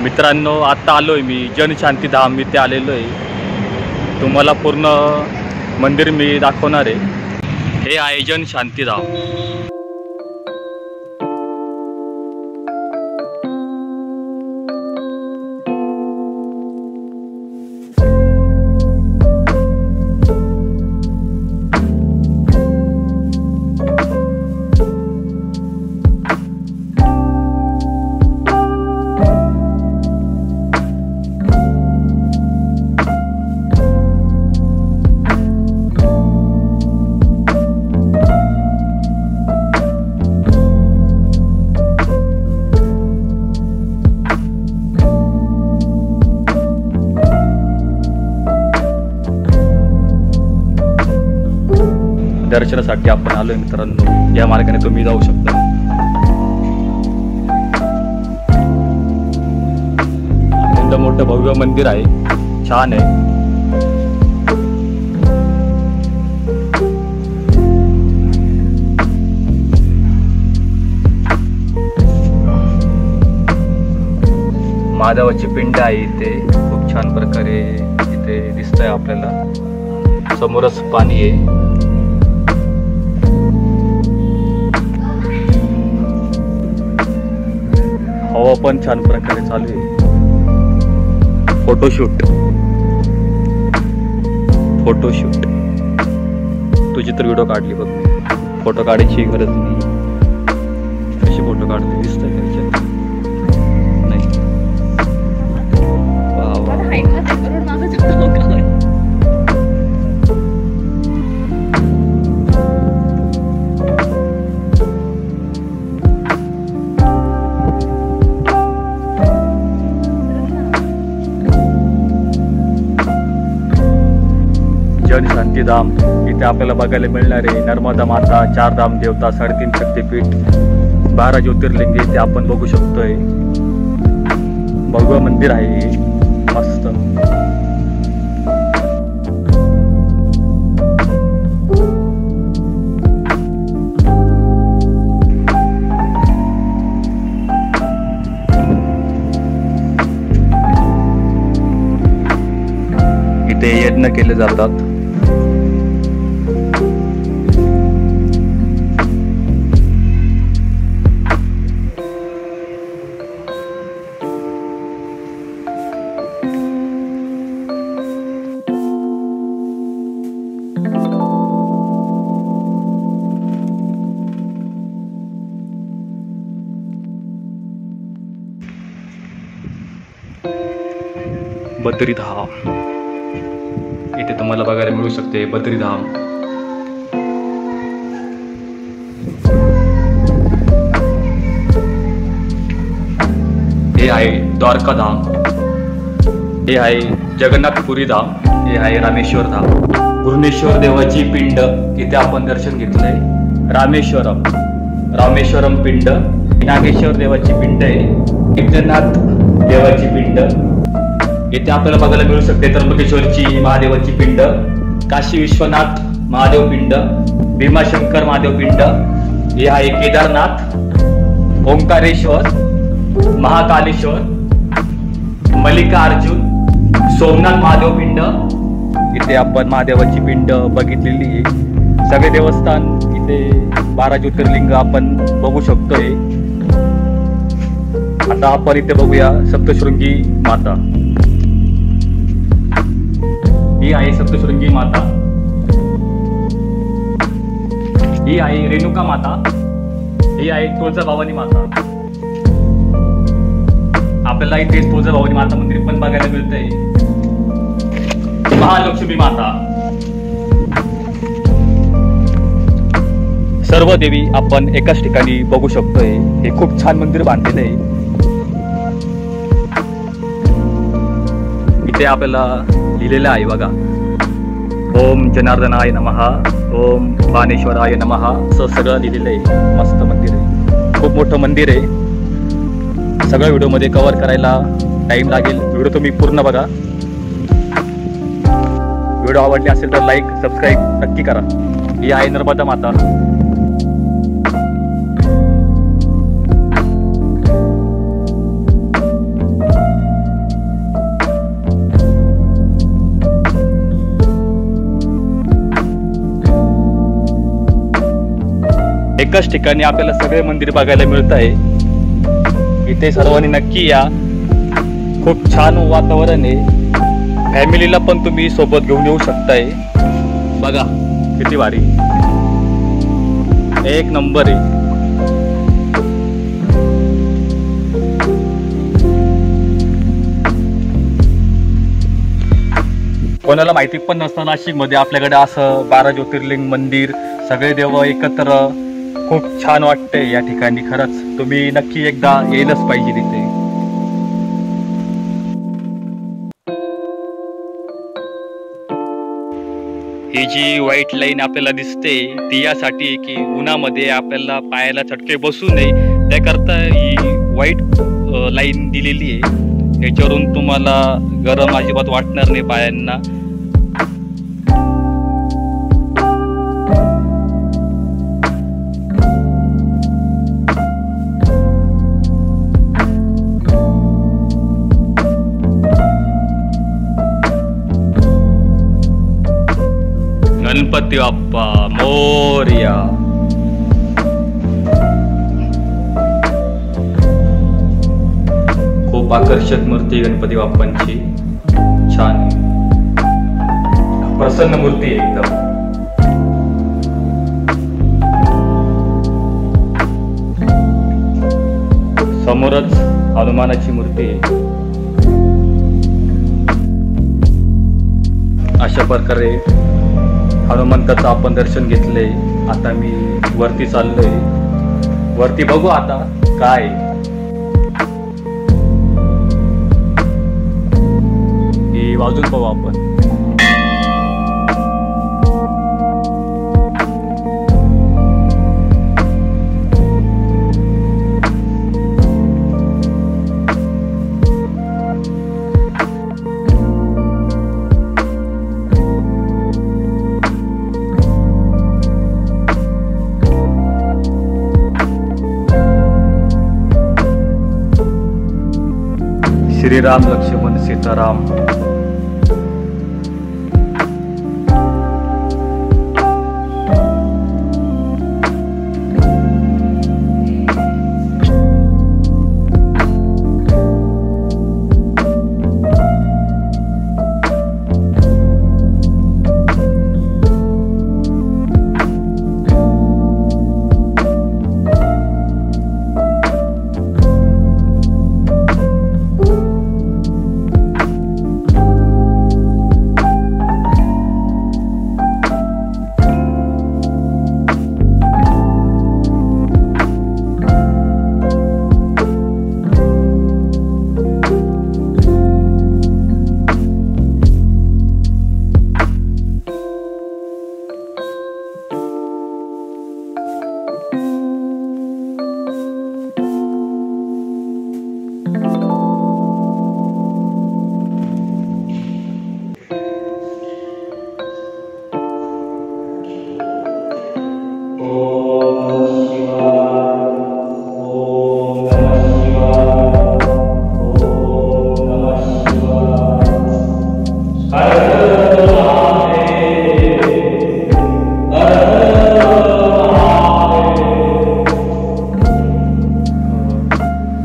मित्रांनो, आता आलोय मी जनशांतीधाम इथे आलेलो आहे। तुम्हाला पूर्ण मंदिर मी दाखवणार आहे। हे आहे जनशांतीधाम। दर्शनासाठी आपण आलोय मित्रांनो। या मार्गाने तुम्ही जाऊ शकता। अत्यंत मोठं भव्य मंदिर आहे, छान आहे। महादेवाची पिंड आहे इथे, खूप छान प्रकारे इथे दिसतंय आपल्याला। समोरच पाणी आहे। हवा पण छान प्रकारे चालू आहे। फोटोशूट तुझी तर व्हिडिओ काढली बघ मी। फोटो काढायची गरज नाही। कशी फोटो काढते दिसतंय का? नाही। जनशांतीधाम इथे आपल्याला बघायला मिळणार आहे। नर्मदा माता, 4 धाम देवता, 3.5 शक्तिपीठ, 12 ज्योतिर्लिंग इथे आपण बघू शकतोय। भव्य मंदिर आहे, मस्त। इथे यज्ञ केले जातात। बद्रीधाम इथे तुम्हाला बघायला मिळू शकते। बद्रीधाम हे आहे द्वारका धाम, हे आहे जगन्नाथपुरी धाम, हे आहे रामेश्वर धाम। घृणेश्वर देवाची पिंड इथे आपण दर्शन घेतलंय। रामेश्वरम पिंड, नागेश्वर देवाची पिंड आहे। एकनाथ देवाची पिंड इथे आपल्याला बघायला मिळू शकते। त्र्यंबकेश्वरची महादेवाची पिंड, काशी विश्वनाथ महादेव पिंड, भीमाशंकर महादेव पिंड, हे आहे केदारनाथ, ओंकारेश्वर, महाकालेश्वर, मल्लिकार्जुन, सोमनाथ महादेव पिंड इथे आपण महादेवाची पिंड बघितलेली आहे। सगळे देवस्थान इथे 12 ज्योतिर्लिंग आपण बघू शकतोय। आता आपण इथे बघूया सप्तशृंगी माता। ही आहे सप्तशृंगी माता, ही आहे रेणुका माता, ही आहे तुळजाभवानी माता। आपल्याला इथे तुळजाभवानी माता मंदिर पण बघायला मिळतंय। महालक्ष्मी माता, सर्व देवी आपण एकाच ठिकाणी बघू शकतोय। हे खूप छान मंदिर बांधलेलं आहे। इथे आपल्याला लिहिलेलं आहे बघा, ओम जनार्दनाय नमः, ओम बाणेश्वराय नमः, असं सगळं लिहिलेलं आहे। मस्त मंदिर आहे, खूप मोठं मंदिर आहे। सगळं व्हिडिओमध्ये कव्हर करायला टाइम लागेल। व्हिडिओ तुम्ही पूर्ण बघा। व्हिडिओ आवडले असेल तर लाईक सबस्क्राईब नक्की करा। ही आहे नर्मदा माता। एकाच ठिकाणी आपल्याला सगळे मंदिर बघायला मिळत आहे. इथे सर्वांनी नक्की या. खूप छान वातावरण आहे. फॅमिलीला पण तुम्ही सोबत घेऊन येऊ शकताय. बघा किती भारी, एक नंबर आहे. कोणाला माहिती पण नसतं नाशिकमध्ये आपल्याकडे असं 12 ज्योतिर्लिंग मंदिर, सगळे देव एकत्र. खूप छान वाटते या ठिकाणी. खरंच तुम्ही नक्की एकदा येईलच पाहिजे तिथे. ही जी व्हाईट लाईन आपल्याला दिसते ती यासाठी की उन्हामध्ये आपल्याला पायाला चटके बसू नये त्याकरता ही व्हाईट लाईन दिलेली आहे. याच्यावरून तुम्हाला गरम अजिबात वाटणार नाही पायांना. गणपती बाप्पा मोरया. खूप आकर्षक मूर्ती गणपती बाप्पांची. छान प्रसन्न मूर्ती आहे एकदम. समोरच हनुमानाची मूर्ती आहे. अशा प्रकारे हनुमंताचं आपण दर्शन घेतले. आता मी वरती चाललोय. वरती बघू आता काय. ही वाजून पाहू आपण. श्रीराम लक्ष्मण सीताराम.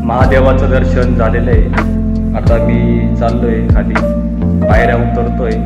महादेवाचं दर्शन झालेलं आहे. आता मी चाललोय खाली, पायऱ्या उतरतोय.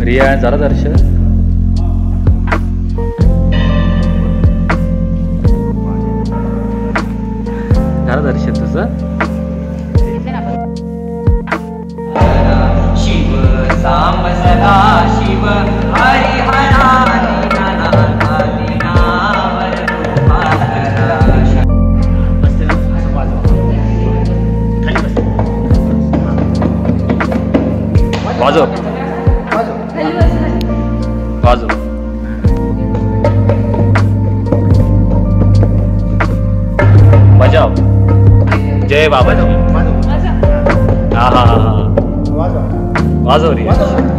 रिया झालं दर्शन. झालं दर्शन तुझं. शिव सांब सदा शिव हरि हरा वाजव वाजव. जय बाबाजी. हा हा हा हा वाजव रे.